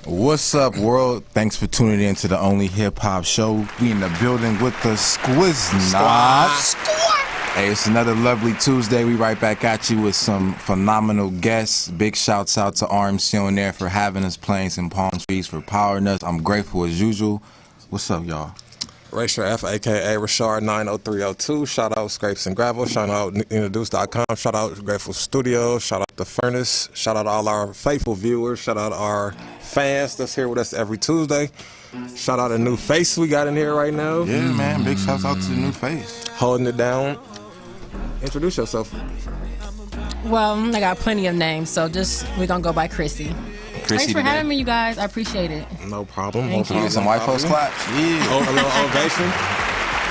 What's up, world? Thanks for tuning in to the only hip hop show. We in the building with the Squad. Hey, it's another lovely Tuesday. We right back at you with some phenomenal guests. Big shouts out to RMC on there for having us, playing some Palm Trees, for powering us. I'm grateful as usual. What's up, y'all? Raysher F, a.k.a. Rashard 90302. Shout out Scrapes and Gravel. Shout out Introduce.com. Shout out Grateful Studios. Shout out The Furnace. Shout out all our faithful viewers. Shout out our fans that's here with us every Tuesday. Shout out a new face we got in here right now. Yeah, man. Big shouts out to the new face. Holding it down. Introduce yourself. Well, I got plenty of names, so we're going to go by Khrissy. Thanks for having me, you guys. I appreciate it. No problem. Thank you. Some white folks claps. Yeah. A little ovation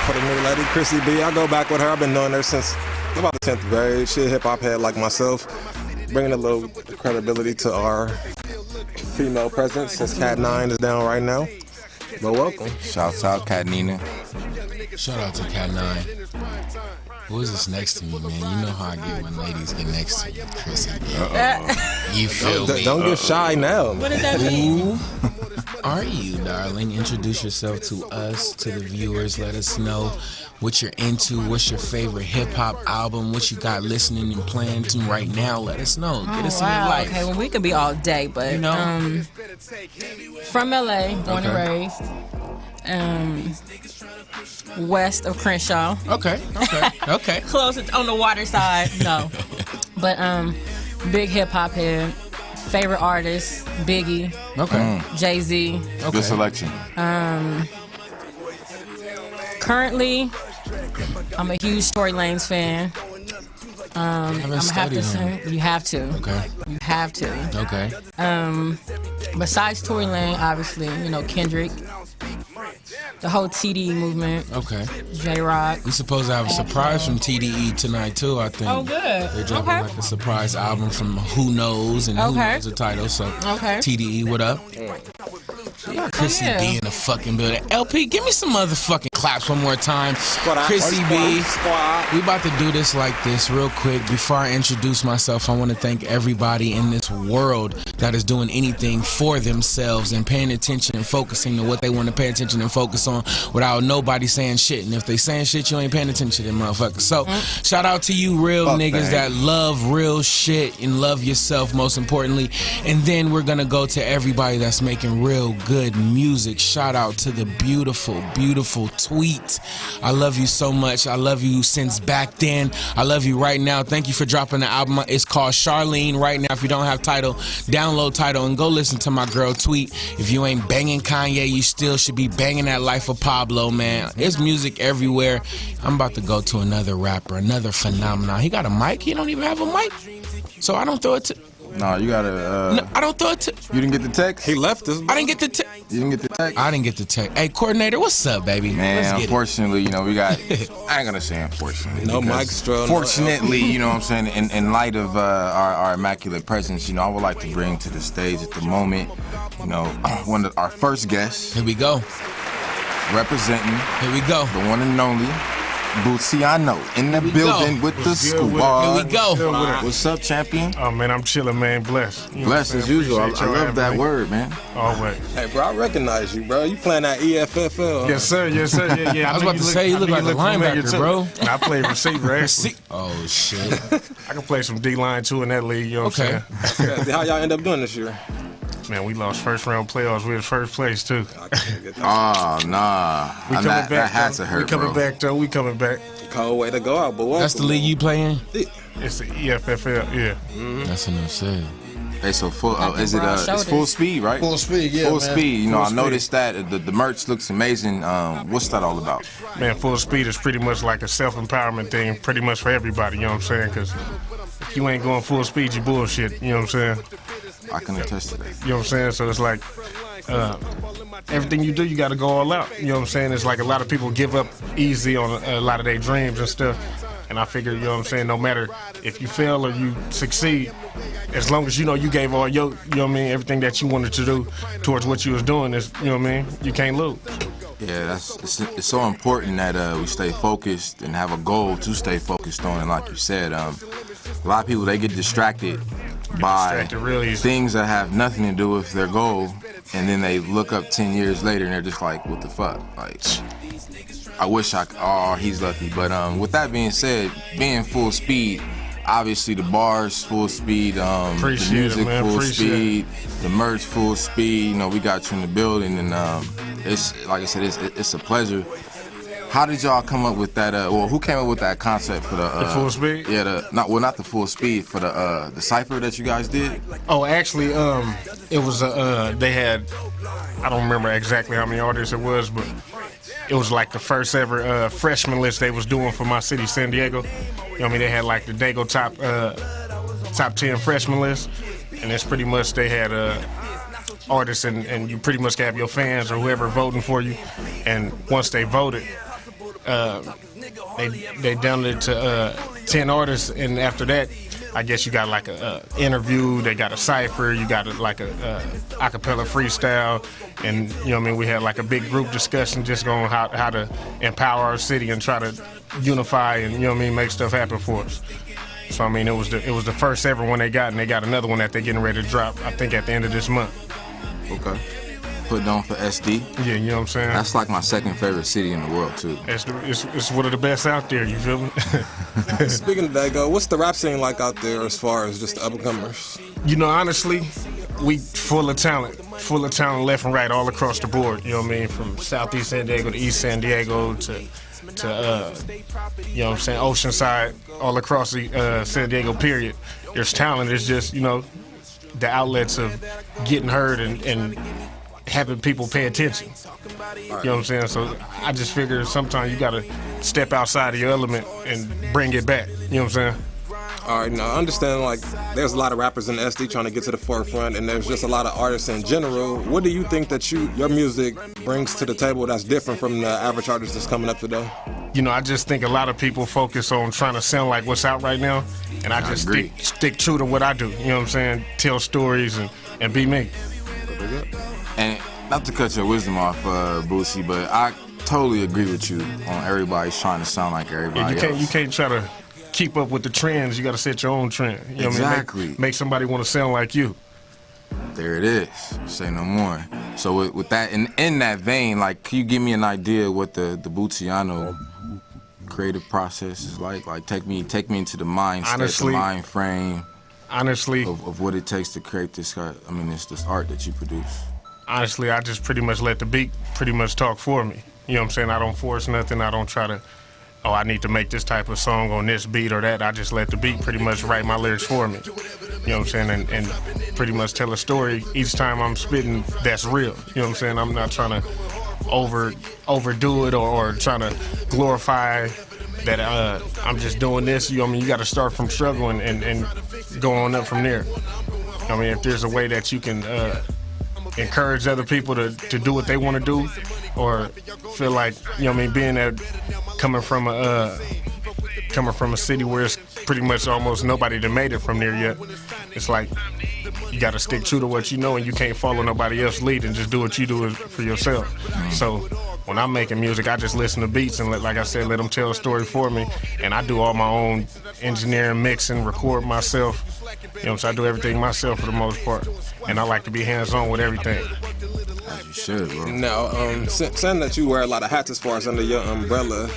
for the new lady, Khrissy B. I go back with her. I've been knowing her since about the 10th grade. She a hip-hop head like myself, bringing a little credibility to our female presence since Cat 9 is down right now. But welcome. Shouts out, Cat Nina. Shout out to Cat 9. Who is this next to me, man? You know how I get when ladies get next to you, Khrissy B. You feel me? Don't get shy now. What does that mean? Are you, darling? Introduce yourself to us, to the viewers. Let us know what you're into, what's your favorite hip-hop album, what you got listening and playing to right now. Let us know. Get us in your life. Okay, well, we could be all day, but, You know? From LA, born and raised. West of Crenshaw. Okay. Close on the water side, no. But big hip hop head. Favorite artist, Biggie. Okay. Jay-Z. Okay. Good selection. Currently, I'm a huge Tory Lanez fan. I'm gonna have to say, you have to. Okay. You have to. Okay. Besides Tory Lanez, obviously, Kendrick. The whole TDE movement. Okay. J-Rock. We supposed to have a surprise from TDE tonight too, I think. Oh, good. They're dropping Okay. like a surprise album from Who Knows and Who Okay. Knows the title. So Okay. TDE, what up? Khrissy yeah. B in the fucking building. LP, give me some motherfucking claps one more time. Khrissy B. We about to do this like this real quick. Before I introduce myself, I want to thank everybody in this world that is doing anything for themselves and paying attention and focusing to what they want to pay attention and focus on without nobody saying shit. And if they saying shit, you ain't paying attention to them motherfuckers. So shout out to you real niggas that love real shit and love yourself most importantly. And then we're gonna go to everybody that's making real good music. Shout out to the beautiful, beautiful Tweet. I love you so much. I love you since back then. I love you right now. Thank you for dropping the album. It's called Charlene right now. If you don't have title, download title and go listen to my girl Tweet. If you ain't banging Kanye, you still should be banging that Life of Pablo, man. There's music everywhere. I'm about to go to another rapper, another phenomenon. He got a mic. He don't even have a mic. So I don't throw it to... No, you gotta. No, I don't throw it to... You didn't get the text? He left us. I didn't get the text. You didn't get the text? I didn't get the text. Hey, coordinator, what's up, baby? Man, Let's get unfortunately, we got. I ain't gonna say unfortunately. No because Mike Stroh. Fortunately, you know what I'm saying. In light of our immaculate presence, I would like to bring to the stage at the moment, one of our first guests. Here we go. Representing. Here we go. The one and only Bootsyano in the building with the squad. Here we go. What's up, champion? Oh man, I'm chilling, man. Blessed. Blessed as usual. I love that word, man. Always. Hey, bro, I recognize you, bro. You playing that EFFL. Yes, sir. Yes, sir. Yeah. I was about to say, you look like a linebacker, bro. I play receiver, actually. Oh, shit. I can play some D-line, too, in that league, you know what I'm saying? How y'all end up doing this year? Man, we lost first-round playoffs. We was first place, too. Oh, nah. We coming back, that had to though. hurt, We coming bro. back, though. We coming back. Cold way to go out, but welcome. That's the league you play in? It's the EFFL, yeah. That's enough said. Hey, so full, is it broad it's shoulders. full speed, right? Full speed, yeah, Full man. speed. Full I speed. noticed that the merch looks amazing. What's that all about? Man, full speed is pretty much like a self-empowerment thing, pretty much for everybody, you know what I'm saying? Because if you ain't going full speed, you bullshit, you know what I'm saying? I can attest to that. You know what I'm saying? So it's like everything you do, you got to go all out. You know what I'm saying? It's like a lot of people give up easy on a lot of their dreams and stuff. And I figure, you know what I'm saying, no matter if you fail or you succeed, as long as you gave all your, you know what I mean, everything that you wanted to do towards what you was doing, is, you know what I mean, you can't lose. Yeah, it's so important that we stay focused and have a goal to stay focused on. And like you said, a lot of people, they get distracted by real easy. things that have nothing to do with their goal, and then they look up 10 years later and they're just like, what the fuck? Like, I wish he's lucky. But with that being said, being full speed, obviously the bars full speed, the music full speed, the merch full speed. You know, we got you in the building, and it's like I said, it's a pleasure. How did y'all come up with that? Who came up with that concept for the full speed? Yeah, not the full speed, for the cipher that you guys did. Oh, actually, it was they had, I don't remember exactly how many artists it was, but it was like the first ever freshman list they was doing for my city, San Diego. You know what I mean? They had like the Dago top 10 freshman list, and it's pretty much they had artists, and you pretty much have your fans or whoever voting for you, and once they voted, they downed it to 10 artists, and after that, I guess you got like a interview, they got a cipher, you got like a acapella freestyle, and you know what I mean, we had like a big group discussion just on how to empower our city and try to unify and, you know what I mean, make stuff happen for us. So I mean, it was the first ever one they got, and they got another one that they're getting ready to drop, I think at the end of this month. Okay. Put on for SD. Yeah, you know what I'm saying? That's like my second favorite city in the world too. It's one of the best out there, you feel me? Speaking of Dago, what's the rap scene like out there as far as just the up-and-comers? You know, honestly, we full of talent left and right all across the board. You know what I mean? From Southeast San Diego to East San Diego to you know what I'm saying, Oceanside, all across the San Diego period. There's talent. It's just, you know, the outlets of getting heard and having people pay attention. You know what I'm saying? So I just figure sometimes you gotta step outside of your element and bring it back. You know what I'm saying? All right, now I understand, like, there's a lot of rappers in the SD trying to get to the forefront, and there's just a lot of artists in general. What do you think that your music brings to the table that's different from the average artist that's coming up today? You know, I just think a lot of people focus on trying to sound like what's out right now, and I just stick true to what I do. You know what I'm saying? Tell stories and be me. And not to cut your wisdom off, Bootsy, but I totally agree with you on everybody's trying to sound like everybody else. You can't try to keep up with the trends. You got to set your own trend. You know exactly. What I mean? Make somebody want to sound like you. There it is. Say no more. So with that, in that vein, like, can you give me an idea what the Bootsyano creative process is like? Like, take me into the mindset, honestly, the mind frame. Honestly, of what it takes to create this. It's this art that you produce. Honestly, I just pretty much let the beat pretty much talk for me. You know what I'm saying? I don't force nothing. I don't try to, I need to make this type of song on this beat or that. I just let the beat pretty much write my lyrics for me. You know what I'm saying? And pretty much tell a story each time I'm spitting that's real. You know what I'm saying? I'm not trying to overdo it or trying to glorify that I'm just doing this. You know what I mean? You got to start from struggle and go on up from there. I mean, if there's a way that you can encourage other people to do what they want to do, or feel like, you know what I mean, being that coming from a city where it's pretty much almost nobody that made it from there yet, it's like you got to stick true to what you know, and you can't follow nobody else's lead and just do what you do for yourself. So when I'm making music, I just listen to beats and like I said, let them tell a story for me, and I do all my own engineering, mixing, record myself. You know, so I do everything myself for the most part, and I like to be hands-on with everything. As you should, bro. Now, saying that you wear a lot of hats as far as under your umbrella,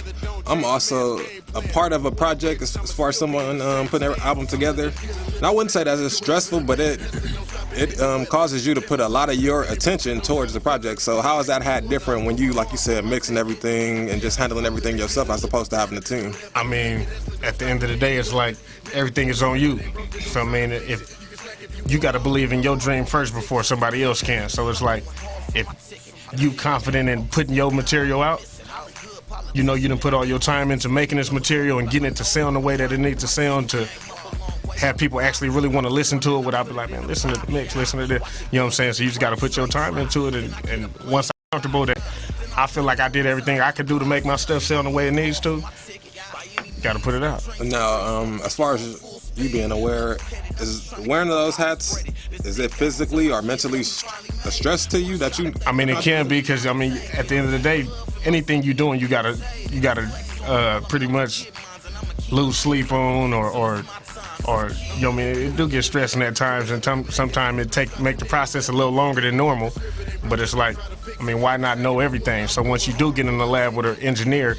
I'm also a part of a project as far as someone putting their album together. And I wouldn't say that it's stressful, but it causes you to put a lot of your attention towards the project. So how is that hat different when you, like you said, mixing everything and just handling everything yourself as opposed to having a team? I mean, at the end of the day, it's like everything is on you. So I mean, if you got to believe in your dream first before somebody else can. So it's like, if you confident in putting your material out, you know you done put all your time into making this material and getting it to sound the way that it needs to sound, to have people actually really want to listen to it without be like, man, listen to the mix, listen to this. You know what I'm saying? So you just got to put your time into it, and once I'm comfortable that I feel like I did everything I could do to make my stuff sound the way it needs to, got to put it out. Now, as far as you being aware, is wearing those hats, is it physically or mentally a stress to you that you? I mean, it can be, because I mean, at the end of the day, anything you're doing, you gotta pretty much lose sleep on or or you know what I mean, it do get stressing at times, and sometimes it make the process a little longer than normal. But it's like, I mean, why not know everything? So once you do get in the lab with an engineer,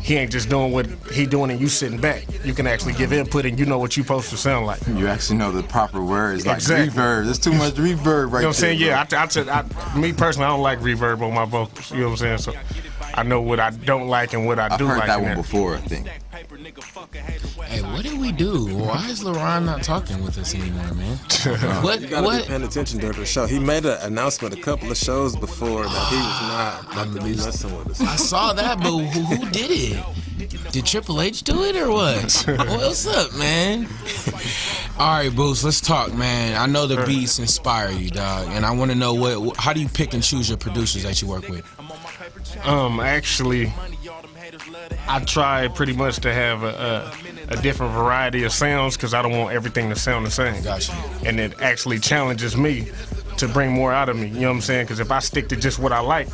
he ain't just doing what he doing and you sitting back. You can actually give input and you know what you supposed to sound like. You actually know the proper words, like exactly. reverb. There's too much reverb right there. You know what I'm saying? Yeah, me personally, I don't like reverb on my vocals. You know what I'm saying? So I know what I don't like and what I do like. I've heard that one before, I think. Hey, what did we do? Why is LaRon not talking with us anymore, man? You gotta be paying attention during the show. He made an announcement a couple of shows before that he was not to be messing with us. I saw that, but who did it? Did Triple H do it or what? What's up, man? All right, Boots, let's talk, man. I know the beats inspire you, dog, and I want to know how do you pick and choose your producers that you work with? Actually, I try pretty much to have a different variety of sounds because I don't want everything to sound the same. Gotcha. And it actually challenges me to bring more out of me. You know what I'm saying? Because if I stick to just what I like,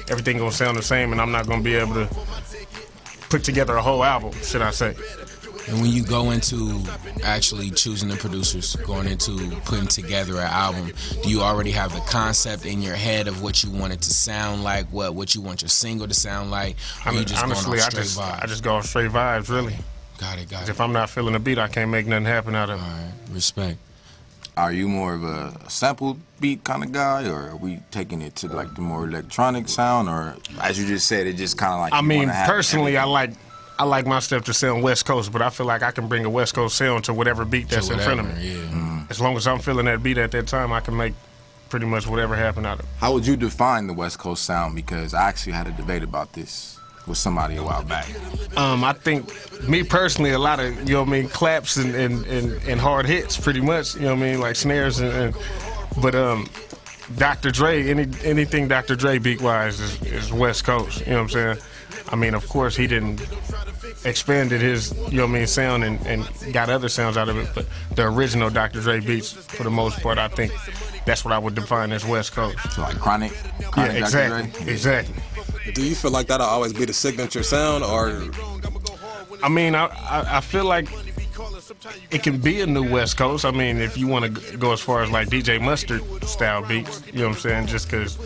everything gonna sound the same, and I'm not gonna be able to put together a whole album, should I say. And when you go into actually choosing the producers, going into putting together an album, do you already have the concept in your head of what you want it to sound like, what you want your single to sound like, or you just honestly, going off straight vibes? I just go off straight vibes, really. Got it. If I'm not feeling the beat, I can't make nothing happen out of it. All right, respect. Are you more of a sample beat kind of guy, or are we taking it to like the more electronic sound, or as you just said, it just kind of like? I mean, personally, I like my stuff to sound West Coast, but I feel like I can bring a West Coast sound to whatever beat that's in front of me. Yeah. As long as I'm feeling that beat at that time, I can make pretty much whatever happen out of it. How would you define the West Coast sound? Because I actually had a debate about this with somebody a while back. I think, me personally, a lot of, you know what I mean, claps and hard hits, pretty much, you know what I mean, like snares but Dr. Dre, anything Dr. Dre beat-wise is West Coast, you know what I'm saying? I mean, of course, he didn't expanded his, you know what I mean, sound and got other sounds out of it, but the original Dr. Dre beats, for the most part, I think that's what I would define as West Coast. So like Chronic yeah, exactly, Dr. Dre? Exactly. Do you feel like that'll always be the signature sound, or? I mean, I feel like it can be a new West Coast. I mean, if you want to go as far as like DJ Mustard style beats, you know what I'm saying? Just because,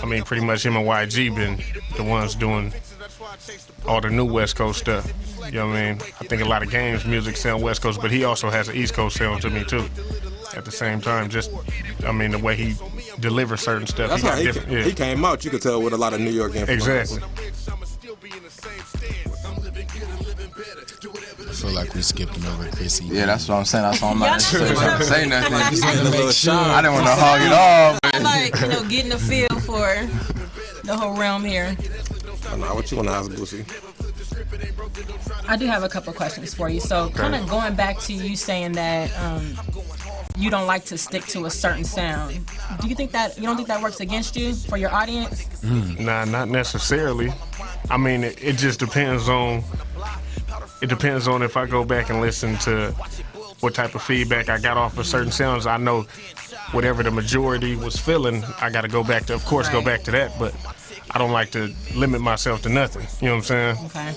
I mean, pretty much him and YG been the ones doing all the new West Coast stuff. You know what I mean? I think a lot of Game's music sound West Coast, but he also has an East Coast sound to me too. At the same time, just, I mean, the way he delivers certain stuff. That's why he came out, you could tell, with a lot of New York influence. Exactly. I feel like we skipping over Khrissy. Yeah, that's what I'm saying. That's why I'm not necessarily trying to say nothing. I just wanted to make sure. I didn't want to hog it off. I like, getting a feel for the whole realm here. What you want to ask, Boosie? I do have a couple questions for you. So, kind of going back to you saying that you don't like to stick to a certain sound. Do you think that you don't think that works against you for your audience? Nah, not necessarily. I mean, it just depends on. It depends on if I go back and listen to what type of feedback I got off of certain sounds. I know whatever the majority was feeling, I got to go back to, of course, go back to that. But I don't like to limit myself to nothing. You know what I'm saying? Okay.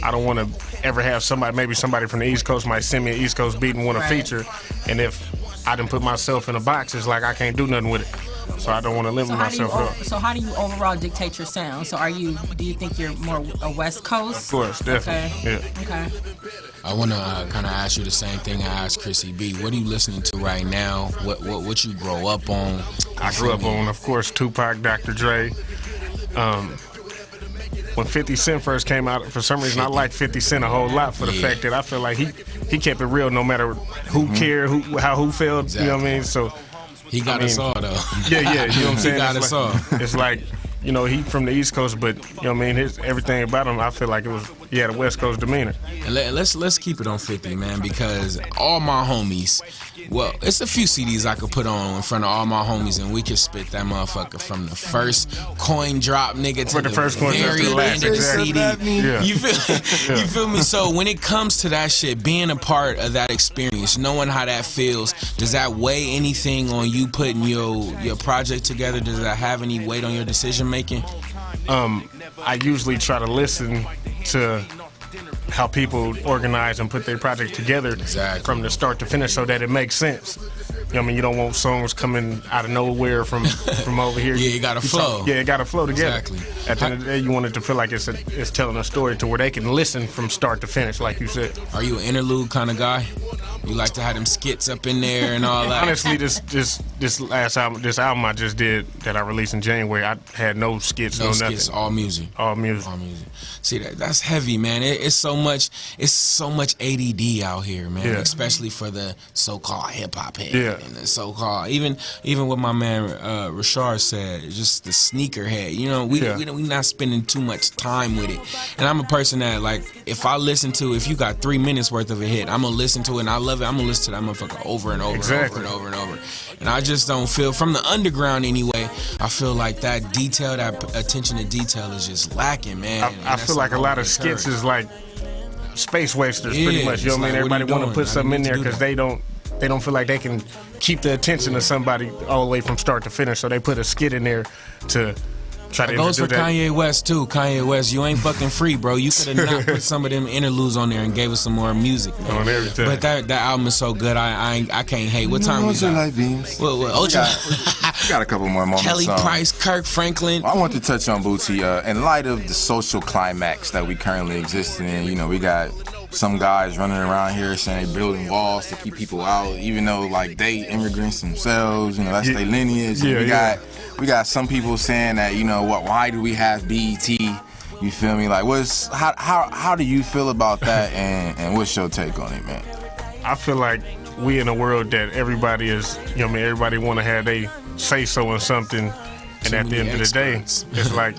I don't want to ever have maybe somebody from the East Coast might send me an East Coast beat and want to feature. And if I didn't put myself in a box, it's like I can't do nothing with it. So I don't want to limit myself at all. So how do you overall dictate your sound? So do you think you're more a West Coast? Of course, definitely. Okay. Yeah. Okay. I want to kind of ask you the same thing I asked Khrissy B. What are you listening to right now? What you grow up on? I grew up on, of course, Tupac, Dr. Dre. When 50 Cent first came out, for some reason, I like 50 Cent a whole lot for the fact that I feel like he kept it real no matter who cared, who felt, exactly. You know what I mean? So he got us all, though. Yeah, you know what I'm saying? He got us all. It's like, he from the East Coast, but, you know what I mean, everything about him, I feel like he had a West Coast demeanor. And let's keep it on 50, man, because all my homies, well, it's a few CDs I could put on in front of all my homies, and we could spit that motherfucker from the first coin drop, nigga, to the first coin drop very to the last, end of the exactly. CD. Yeah. You feel me? So when it comes to that shit, being a part of that experience, knowing how that feels, does that weigh anything on you putting your project together? Does that have any weight on your decision making? I usually try to listen to how people organize and put their project together from the start to finish so that it makes sense. You know what I mean? You don't want songs coming out of nowhere from over here. Yeah, it got to flow. Yeah, it got to flow together. Exactly. At the end of the day, you want it to feel like it's telling a story to where they can listen from start to finish, like you said. Are you an interlude kind of guy? You like to have them skits up in there and all that? Honestly, this last album I just did that I released in January, I had no skits, no nothing. Skits, all music. All music. See, that's heavy, man. It's so much ADD out here, man. Yeah. Especially for the so-called hip hop head and the so-called even what my man Raysher said, just the sneaker head. You know, we not spending too much time with it. And I'm a person that, like, if you got 3 minutes worth of a hit, I'm gonna listen to it and I love it. I'm gonna listen to that motherfucker over and over and over and over. And I just don't feel, from the underground anyway, I feel like that detail, that attention to detail is just lacking, man. I feel like a lot of skits is like space wasters, pretty much. You know what I mean? Everybody want to put something in there because they don't feel like they can keep the attention of somebody all the way from start to finish. So they put a skit in there to try to It goes for that. Kanye West too. Kanye West, you ain't fucking free, bro. You could have not put some of them interludes on there and gave us some more music, man. On everything. But that album is so good. I can't hate. What time we got? Light beams. What, We got a couple more moments. Kelly Price, Kirk Franklin. I want to touch on Bootsy. In light of the social climax that we currently exist in, you know, we got some guys running around here saying they building walls to keep people out, even though like they immigrants themselves. You know, that's their lineage. We got some people saying that, you know, why do we have BET? You feel me? Like, how do you feel about that? And what's your take on it, man? I feel like we in a world that everybody is, you know what I mean, everybody want to have they say so on something, and at the end of the day, it's like,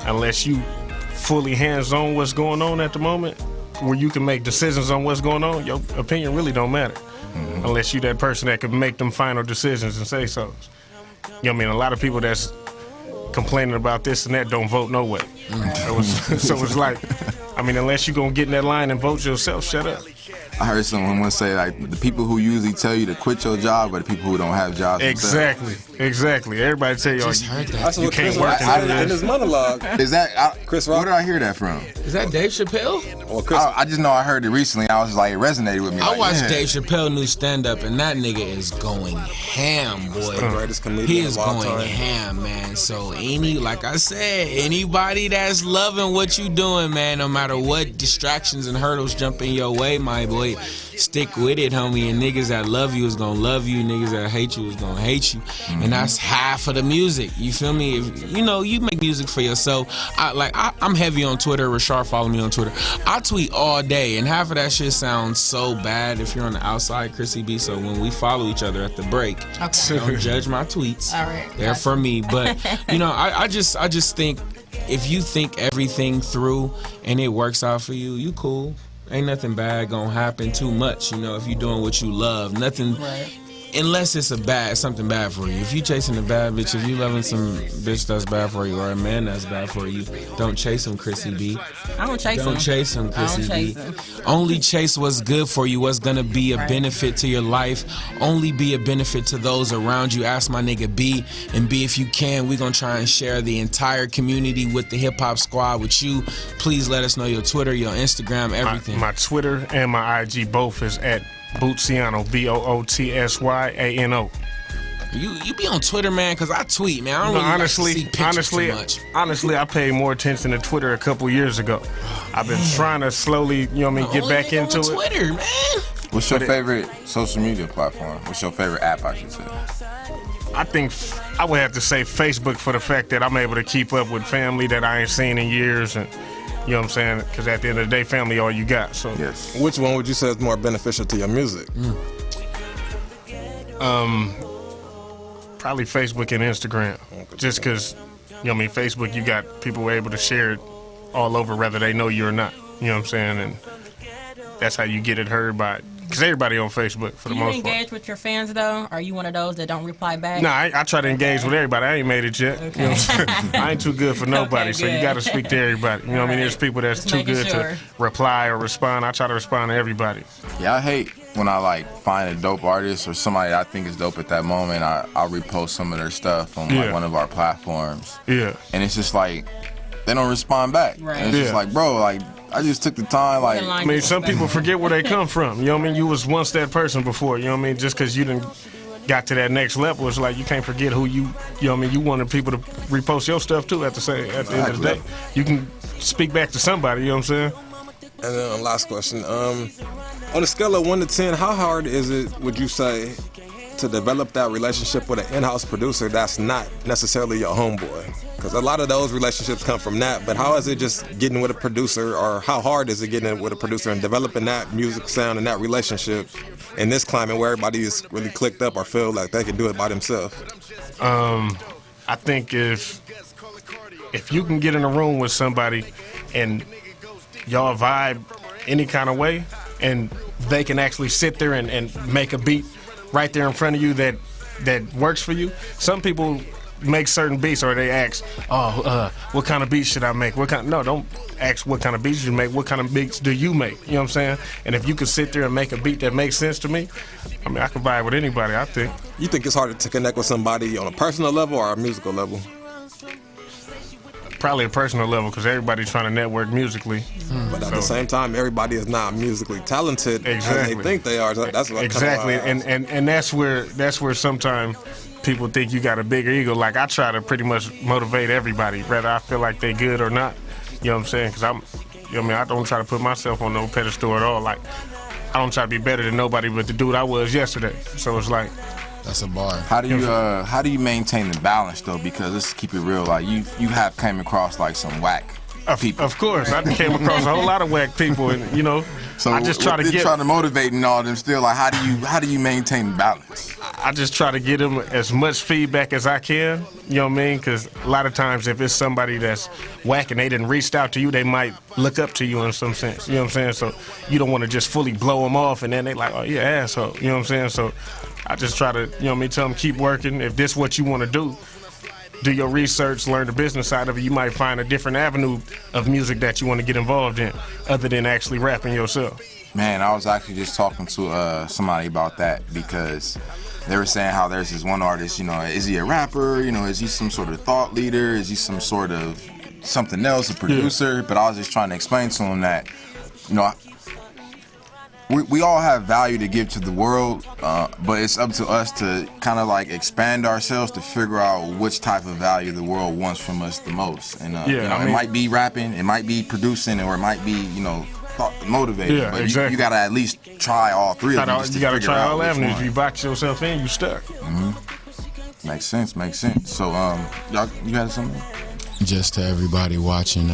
unless you fully hands-on what's going on at the moment, where you can make decisions on what's going on, your opinion really don't matter. Unless you that person that can make them final decisions and say so. You know what I mean? A lot of people that's complaining about this and that don't vote no way. So it's like, I mean, unless you gonna get in that line and vote yourself, shut up. I heard someone say, like, the people who usually tell you to quit your job are the people who don't have jobs Exactly. Everybody tell you, you can't work in his monologue. Is that Chris Rock? Where did I hear that from? Is that Dave Chappelle? Well, Chris, I just know I heard it recently. I was just like, it resonated with me. I watched Dave Chappelle new stand-up, and that nigga is going ham, boy. greatest comedian He is of all going time. ham, man. So like I said, anybody that's loving what you doing, man, no matter what distractions and hurdles jump in your way, my boy, stick with it, homie. And niggas that love you is gonna love you. Niggas that hate you is gonna hate you. And that's half of the music. You feel me? If, you know, you make music for yourself. I'm heavy on Twitter. Raysher, follow me on Twitter. I tweet all day, and half of that shit sounds so bad if you're on the outside, Khrissy B. So when we follow each other at the break, don't judge my tweets. All right. They're for me. But you know, I just think if you think everything through and it works out for you, you cool. Ain't nothing bad gonna happen too much, you know, if you're doing what you love. Nothing, unless it's something bad for you. If you chasing a bad bitch, if you loving some bitch that's bad for you, or a man that's bad for you, don't chase him, Khrissy B. I don't chase him. Don't chase him, Khrissy B. Only chase what's good for you, what's gonna be a benefit to your life. Only be a benefit to those around you. Ask my nigga B, and B, if you can, we gonna try and share the entire community with the Hip Hop Squad with you. Please let us know your Twitter, your Instagram, everything. My Twitter and my IG both is at Bootsyano, BOOTSYANO. You be on Twitter, man, because I tweet, man. I don't really honestly, see pictures too much. Honestly, I paid more attention to Twitter a couple years ago. I've been trying to slowly, you know what I mean, get back into it. Twitter, man. What's your favorite social media platform? What's your favorite app, I should say? I think I would have to say Facebook, for the fact that I'm able to keep up with family that I ain't seen in years, and you know what I'm saying? Because at the end of the day, family all you got. So yes. Which one would you say is more beneficial to your music? Probably Facebook and Instagram. Just because, you know what I mean, Facebook, you got people able to share it all over, whether they know you or not. You know what I'm saying? And that's how you get it heard by, because everybody on Facebook for the most part. Do you engage with your fans, though? Are you one of those that don't reply back? No, I try to engage with everybody. I ain't made it yet. Okay. You know what I'm saying? I ain't too good for nobody, so you got to speak to everybody. You know what I mean? There's people that's Just too good making to reply or respond. I try to respond to everybody. Yeah, I hate when I like find a dope artist or somebody I think is dope at that moment. I'll repost some of their stuff on like one of our platforms. Yeah. And it's just like they don't respond back. Right. And it's just like, bro, like I just took the time, like. I mean, some people forget where they come from. You know what I mean? You was once that person before. You know what I mean? Just because you didn't got to that next level, it's like you can't forget who you. You know what I mean? You wanted people to repost your stuff too. At the end of the day, you can speak back to somebody. You know what I'm saying? And then last question. On a scale of 1 to 10, how hard is it, would you say, to develop that relationship with an in-house producer that's not necessarily your homeboy? Because a lot of those relationships come from that, but how is it just getting with a producer, or how hard is it getting with a producer and developing that music sound and that relationship in this climate where everybody is really clicked up or feel like they can do it by themselves? I think if you can get in a room with somebody and y'all vibe any kind of way, and they can actually sit there and make a beat right there in front of you that works for you. Some people make certain beats, or they ask, what kind of beats should I make? No, don't ask what kind of beats you make. What kind of beats do you make? You know what I'm saying? And if you could sit there and make a beat that makes sense to me, I mean, I can vibe with anybody, I think. You think it's harder to connect with somebody on a personal level or a musical level? Probably a personal level, because everybody's trying to network musically. But at the same time, everybody is not musically talented as they think they are. That's what exactly, and that's where sometimes people think you got a bigger ego. Like, I try to pretty much motivate everybody, whether I feel like they good or not. You know what I'm saying? Because I don't try to put myself on no pedestal at all. Like, I don't try to be better than nobody but the dude I was yesterday. So it's like, that's a bar. How do you maintain the balance though? Because let's keep it real. Like you have came across like some whack people. Of course, I came across a whole lot of whack people, and you know, so I just try to motivate and all them. Still, like how do you maintain the balance? I just try to get them as much feedback as I can. You know what I mean? Because a lot of times, if it's somebody that's whack and they didn't reached out to you, they might look up to you in some sense. You know what I'm saying? So you don't want to just fully blow them off, and then they like, oh, you're an asshole. You know what I'm saying? So I just try to, you know what I mean, tell them keep working. If this is what you want to do your research, learn the business side of it. You might find a different avenue of music that you want to get involved in, other than actually rapping yourself. Man, I was actually just talking to somebody about that, because they were saying how there's this one artist, you know, is he a rapper? You know, is he some sort of thought leader? Is he some sort of something else, a producer? Yeah. But I was just trying to explain to him that, you know, we all have value to give to the world, but it's up to us to kind of like expand ourselves to figure out which type of value the world wants from us the most. And you know, it might be rapping, it might be producing, or it might be, you know, motivating. Yeah, but exactly. you gotta at least try all three of them. You gotta try all avenues. If you box yourself in, you stuck. Mm-hmm. Makes sense. So, y'all, you got something? Just to everybody watching,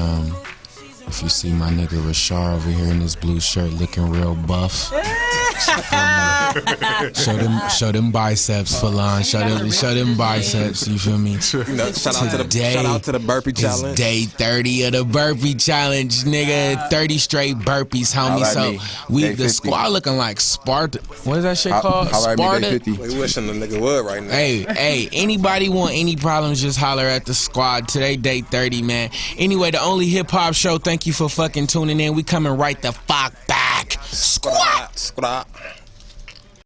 if you see my nigga Raysher over here in this blue shirt looking real buff, show them biceps, Fallon. Show them biceps. You feel me? You know, shout out to the burpee challenge. Day 30 of the burpee challenge, nigga. 30 straight burpees, homie. So we the squad looking like Sparta. What is that shit called? Sparta. We wishing the nigga would right now. Hey, anybody want any problems? Just holler at the squad. Today, day 30, man. Anyway, the only hip hop show. Thank you for fucking tuning in. We coming right the fuck back. Squat.